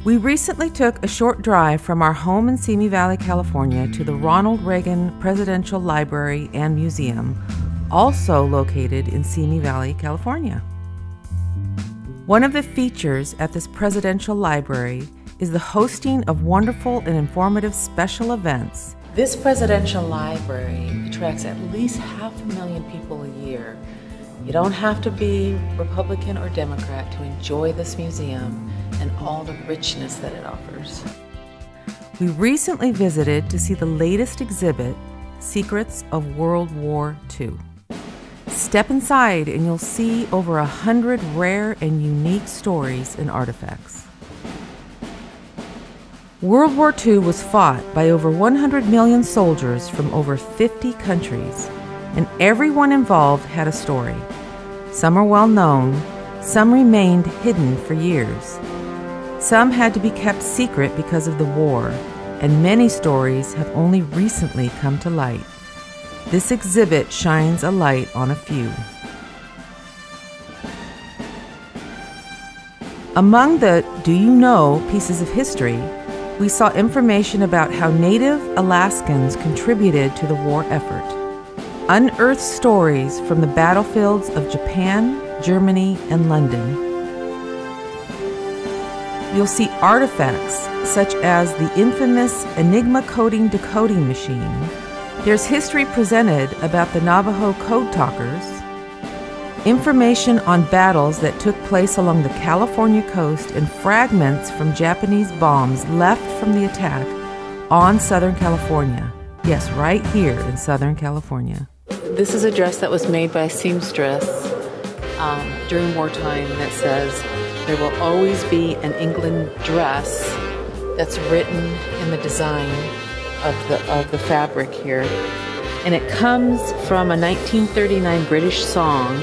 We recently took a short drive from our home in Simi Valley, California, to the Ronald Reagan Presidential Library and Museum, also located in Simi Valley, California. One of the features at this presidential library is the hosting of wonderful and informative special events. This presidential library attracts at least 500,000 people a year. You don't have to be Republican or Democrat to enjoy this museum and all the richness that it offers. We recently visited to see the latest exhibit, Secrets of World War II. Step inside and you'll see over 100 rare and unique stories and artifacts. World War II was fought by over 100 million soldiers from over 50 countries, and everyone involved had a story. Some are well known, some remained hidden for years. Some had to be kept secret because of the war, and many stories have only recently come to light. This exhibit shines a light on a few. Among the "Do you know" pieces of history, we saw information about how Native Alaskans contributed to the war effort. Unearthed stories from the battlefields of Japan, Germany, and London. You'll see artifacts such as the infamous Enigma decoding machine. There's history presented about the Navajo code talkers, information on battles that took place along the California coast, and fragments from Japanese bombs left from the attack on Southern California. Yes, right here in Southern California. This is a dress that was made by a seamstress during wartime that says, "There will always be an England dress," that's written in the design of the fabric here. And it comes from a 1939 British song,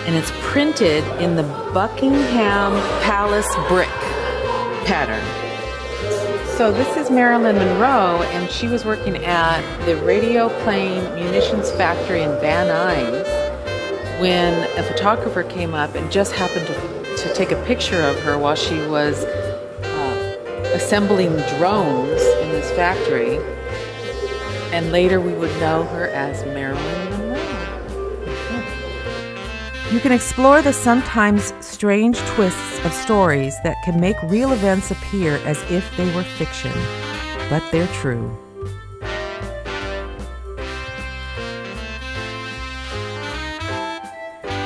and it's printed in the Buckingham Palace brick pattern. So this is Marilyn Monroe, and she was working at the Radio Plane Munitions Factory in Van Nuys when a photographer came up and just happened to take a picture of her while she was assembling drones in this factory. And later we would know her as Marilyn Monroe. You can explore the sometimes strange twists of stories that can make real events appear as if they were fiction, but they're true.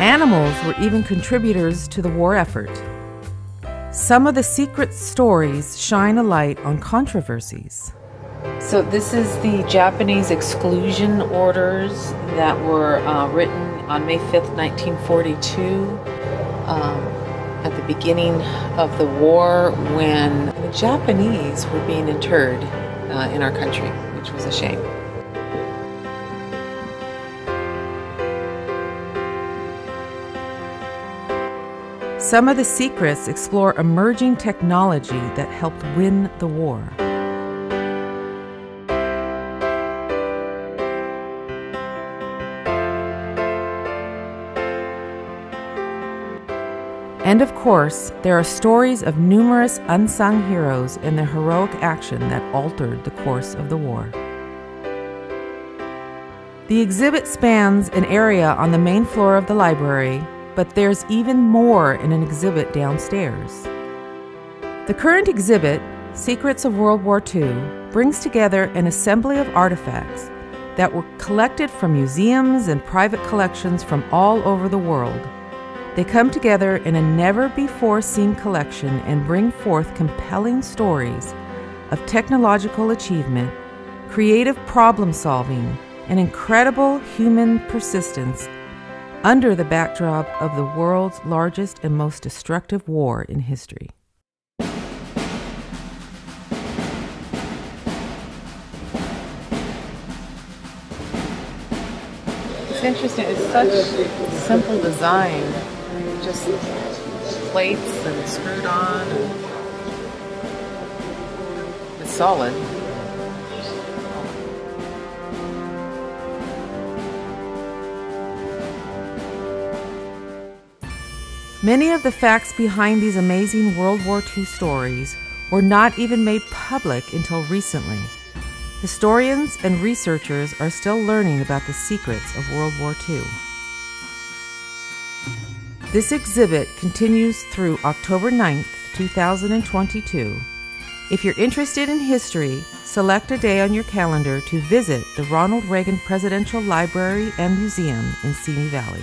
Animals were even contributors to the war effort. Some of the secret stories shine a light on controversies. So this is the Japanese exclusion orders that were written on May 5th, 1942, at the beginning of the war, when the Japanese were being interred in our country, which was a shame. Some of the secrets explore emerging technology that helped win the war. And of course, there are stories of numerous unsung heroes and their heroic action that altered the course of the war. The exhibit spans an area on the main floor of the library, but there's even more in an exhibit downstairs. The current exhibit, Secrets of World War II, brings together an assembly of artifacts that were collected from museums and private collections from all over the world. They come together in a never-before-seen collection and bring forth compelling stories of technological achievement, creative problem-solving, and incredible human persistence under the backdrop of the world's largest and most destructive war in history. It's interesting, it's such simple design. I mean, just plates and screwed on. It's solid. Many of the facts behind these amazing World War II stories were not even made public until recently. Historians and researchers are still learning about the secrets of World War II. This exhibit continues through October 9th, 2022. If you're interested in history, select a day on your calendar to visit the Ronald Reagan Presidential Library and Museum in Simi Valley.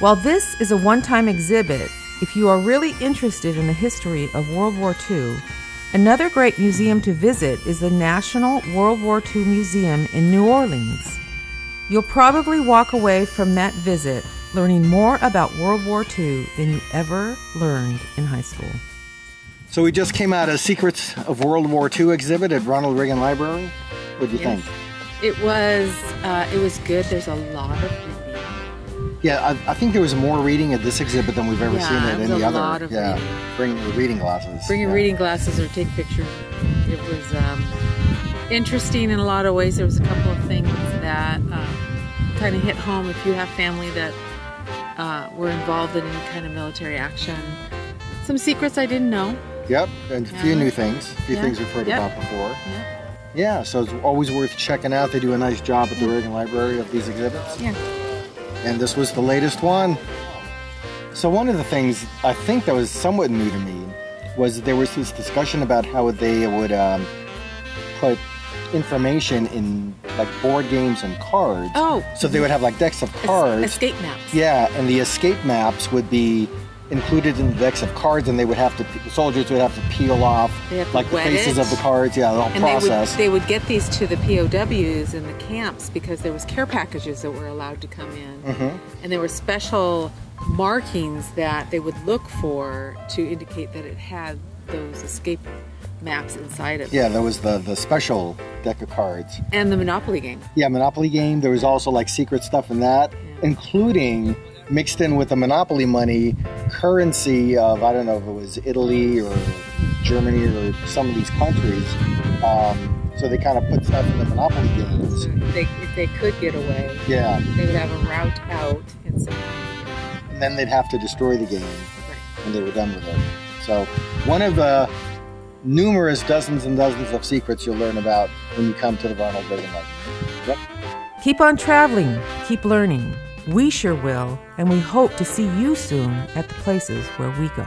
While this is a one-time exhibit, if you are really interested in the history of World War II, another great museum to visit is the National World War II Museum in New Orleans. You'll probably walk away from that visit learning more about World War II than you ever learned in high school. So we just came out of Secrets of World War II exhibit at Ronald Reagan Library. What do you think? It was good. There's a lot of reading. Yeah, I think there was more reading at this exhibit than we've ever seen at any other. Yeah, a lot of reading. Bring your reading glasses. Bring your reading glasses or take pictures. It was interesting in a lot of ways. There was a couple of things that kind of hit home if you have family that were involved in any kind of military action. Some secrets I didn't know. Yep, and a few new things. A few things we've heard about before. Yeah, so it's always worth checking out. They do a nice job at the Reagan Library of these exhibits. Yeah. And this was the latest one. So one of the things I think that was somewhat new to me was there was this discussion about how they would put information in like board games and cards. Oh. So they would have like decks of cards. Escape maps. Yeah, and the escape maps would be included in the decks of cards, and they would have to, the soldiers would have to peel off like the faces of the cards. Yeah, the whole process. They would get these to the POWs in the camps because there was care packages that were allowed to come in. And there were special markings that they would look for to indicate that it had those escape maps inside it. Yeah, there was the special deck of cards. And the Monopoly game. Yeah, Monopoly game. There was also like secret stuff in that, including mixed in with the Monopoly money, currency of, I don't know if it was Italy or Germany or some of these countries. So they kind of put stuff in the Monopoly games. If they could get away, they would have a route out and so on. And then they'd have to destroy the game when they were done with it. So one of the numerous dozens and dozens of secrets you'll learn about when you come to the Ronald Reagan Library. Yep. Keep on traveling, keep learning. We sure will, and we hope to see you soon at the places where we go.